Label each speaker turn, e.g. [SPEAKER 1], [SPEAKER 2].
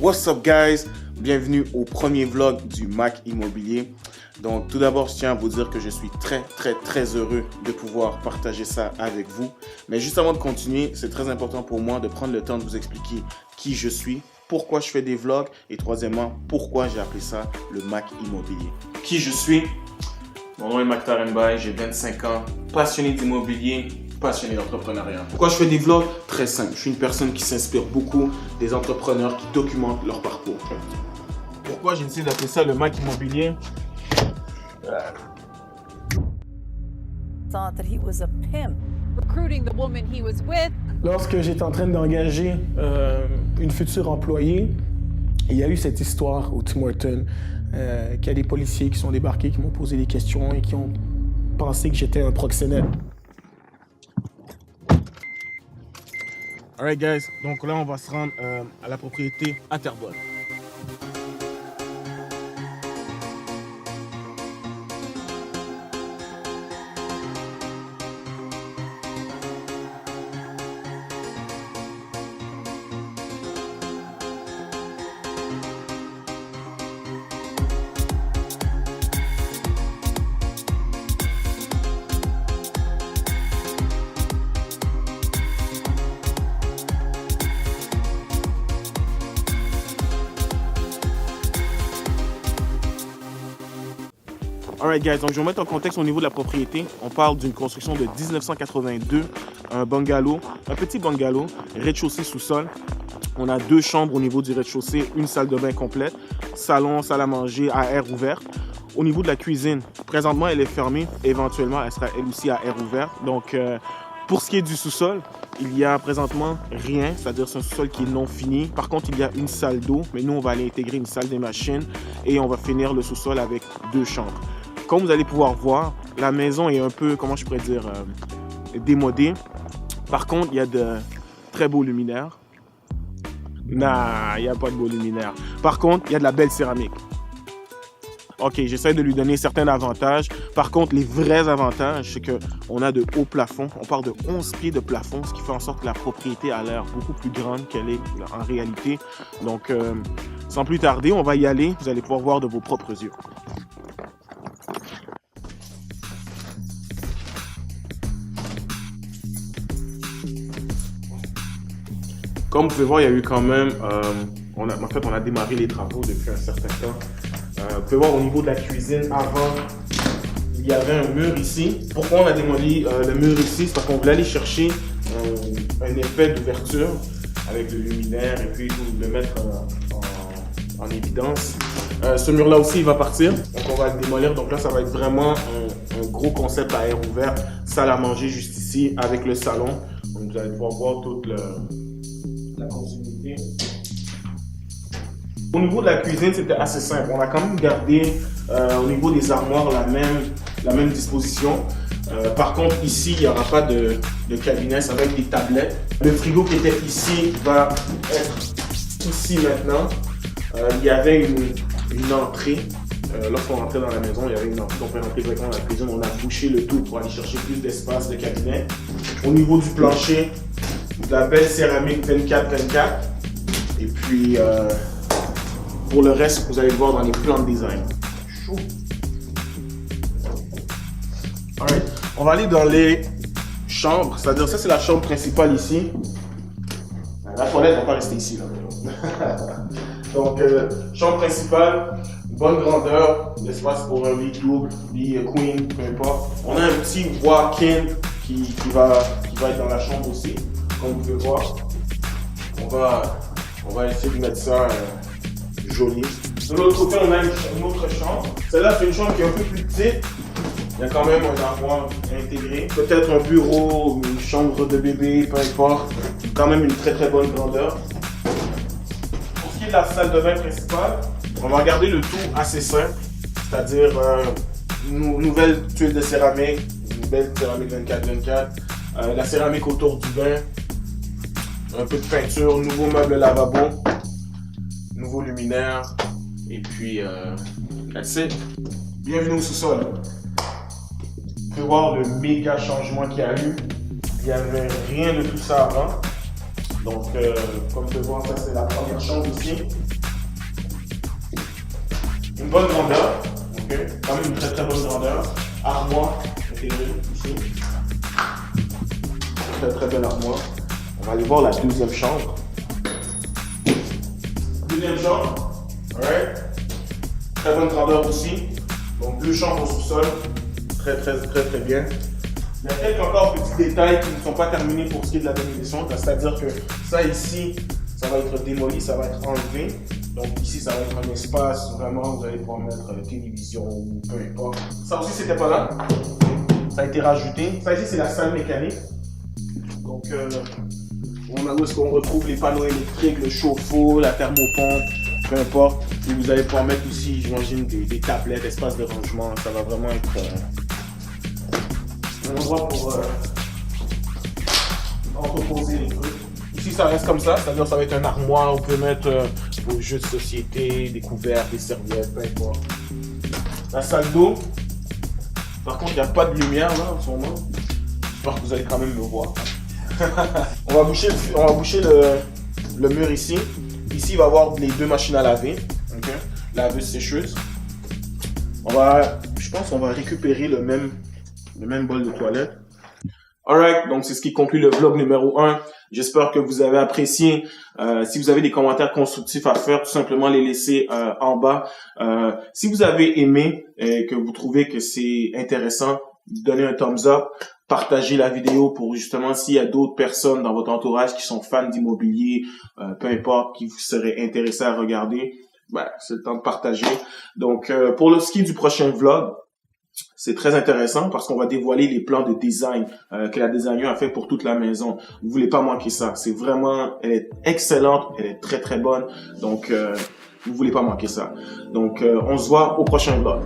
[SPEAKER 1] What's up guys? Bienvenue au premier vlog du Mac Immobilier. Donc tout d'abord, je tiens à vous dire que je suis très heureux de pouvoir partager ça avec vous. Mais juste avant de continuer, c'est très important pour moi de prendre le temps de vous expliquer qui je suis, pourquoi je fais des vlogs et troisièmement, pourquoi j'ai appelé ça le Mac Immobilier. Qui je suis? Mon nom est Mactar Mbaye, j'ai 25 ans, passionné d'immobilier, passionné d'entrepreneuriat. Pourquoi je fais des vlogs? Très simple, je suis une personne qui s'inspire beaucoup des entrepreneurs qui documentent leur parcours. Pourquoi j'ai décidé d'appeler ça le Mac Immobilier?
[SPEAKER 2] Thought that he was a pimp. Recruiting the woman he was with.
[SPEAKER 3] Lorsque j'étais en train d'engager une future employée, il y a eu cette histoire au Tim Hortons qu'il y a des policiers qui sont débarqués, qui m'ont posé des questions et qui ont pensé que j'étais un proxénète.
[SPEAKER 1] Alright guys, donc là on va se rendre à la propriété à Terrebonne. Alright guys, donc je vais vous mettre en contexte au niveau de la propriété. On parle d'une construction de 1982, un bungalow, un petit bungalow, rez-de-chaussée sous-sol. On a 2 chambres au niveau du rez-de-chaussée, une salle de bain complète, salon, salle à manger à air ouvert. Au niveau de la cuisine, présentement elle est fermée, éventuellement elle sera elle aussi à air ouvert. Donc pour ce qui est du sous-sol, il y a présentement rien, c'est-à-dire c'est un sous-sol qui est non fini. Par contre, il y a une salle d'eau, mais nous on va aller intégrer une salle des machines et on va finir le sous-sol avec 2 chambres. Comme vous allez pouvoir voir, la maison est un peu, comment je pourrais dire, démodée. Par contre, il y a de très beaux luminaires. Nah, il n'y a pas de beaux luminaires. Par contre, il y a de la belle céramique. Ok, j'essaie de lui donner certains avantages. Par contre, les vrais avantages, c'est qu'on a de hauts plafonds. On parle de 11 pieds de plafond, ce qui fait en sorte que la propriété a l'air beaucoup plus grande qu'elle est en réalité. Donc, sans plus tarder, on va y aller. Vous allez pouvoir voir de vos propres yeux. Comme vous pouvez voir, il y a eu quand même, on a démarré les travaux depuis un certain temps. Vous pouvez voir au niveau de la cuisine, avant, il y avait un mur ici. Pourquoi on a démoli le mur ici? C'est parce qu'on voulait aller chercher un effet d'ouverture avec le luminaire et puis le mettre en évidence. Ce mur-là aussi, il va partir. Donc on va le démolir. Donc là, ça va être vraiment un gros concept à air ouvert. Salle à manger juste ici avec le salon. Donc vous allez pouvoir voir toute la continuité. Au niveau de la cuisine, c'était assez simple. On a quand même gardé au niveau des armoires la même disposition. Par contre, ici, il n'y aura pas de cabinet, ça va être des tablettes. Le frigo qui était ici va être ici maintenant. Il y avait une entrée. Lorsqu'on rentrait dans la maison, il y avait une entrée. On peut rentrer directement dans la cuisine. On a bouché le tout pour aller chercher plus d'espace de cabinet. Au niveau du plancher, de la belle céramique 24-24. Et puis, pour le reste, vous allez le voir dans les plans de design. Chaud. Alright. On va aller dans les chambres. C'est-à-dire, ça, c'est la chambre principale ici. La toilette ne va pas rester ici. Là. Donc, chambre principale, bonne grandeur, l'espace pour un lit double, lit queen, peu importe. On a un petit walk-in qui va être dans la chambre aussi. Comme vous pouvez voir, on va essayer de mettre ça joli. De l'autre côté, on a une autre chambre. Celle-là, c'est une chambre qui est un peu plus petite. Il y a quand même un armoire intégré. Peut-être un bureau, une chambre de bébé, peu importe. Quand même une très bonne grandeur. Pour ce qui est de la salle de bain principale, on va garder le tout assez simple. C'est-à-dire une nouvelle tuile de céramique, une belle céramique 24-24. La céramique autour du bain. Un peu de peinture, nouveau meuble lavabo, nouveau luminaire, et puis that's it. Bienvenue au sous-sol. Vous pouvez voir le méga changement qu'il y a eu. Il n'y avait rien de tout ça avant. Donc, comme vous pouvez voir, ça c'est la première chambre ici. Une bonne grandeur, ok, quand même une très très bonne grandeur. Armoire intégrée ici. Très très belle armoire. On va aller voir la deuxième chambre. Deuxième chambre, alright. Très bonne grandeur aussi. Donc deux chambres au sous-sol. Très bien. Il y a quelques encore petits détails qui ne sont pas terminés pour ce qui est de la démolition. C'est-à-dire que ça ici, ça va être démoli, ça va être enlevé. Donc ici, ça va être un espace, vraiment, vous allez pouvoir mettre télévision ou peu importe. Ça aussi, c'était pas là. Ça a été rajouté. Ça ici, c'est la salle mécanique. Donc, on a où est-ce qu'on retrouve les panneaux électriques, le chauffe-eau, la thermopompe, peu importe. Et vous allez pouvoir mettre aussi, j'imagine, des tablettes, espace de rangement. Ça va vraiment être un endroit pour entreposer les trucs. Ici, ça reste comme ça, c'est-à-dire ça va être un armoire. Vous pouvez mettre vos jeux de société, des couverts, des serviettes, peu importe. La salle d'eau. Par contre, il n'y a pas de lumière là en ce moment. J'espère que vous allez quand même me voir. on va boucher le mur ici. Ici, il va y avoir les deux machines à laver. Okay? Laveuse, sécheuse. Je pense qu'on va récupérer le même bol de toilette. Alright, donc c'est ce qui conclut le vlog numéro 1. J'espère que vous avez apprécié. Si vous avez des commentaires constructifs à faire, tout simplement les laisser en bas. Si vous avez aimé et que vous trouvez que c'est intéressant, donnez un thumbs up, partagez la vidéo pour justement s'il y a d'autres personnes dans votre entourage qui sont fans d'immobilier, peu importe, qui vous seraient intéressés à regarder, c'est le temps de partager. Donc pour le ski du prochain vlog, c'est très intéressant parce qu'on va dévoiler les plans de design que la designer a fait pour toute la maison. Vous voulez pas manquer ça. Elle est excellente, elle est très très bonne. Donc, vous voulez pas manquer ça. Donc, on se voit au prochain vlog.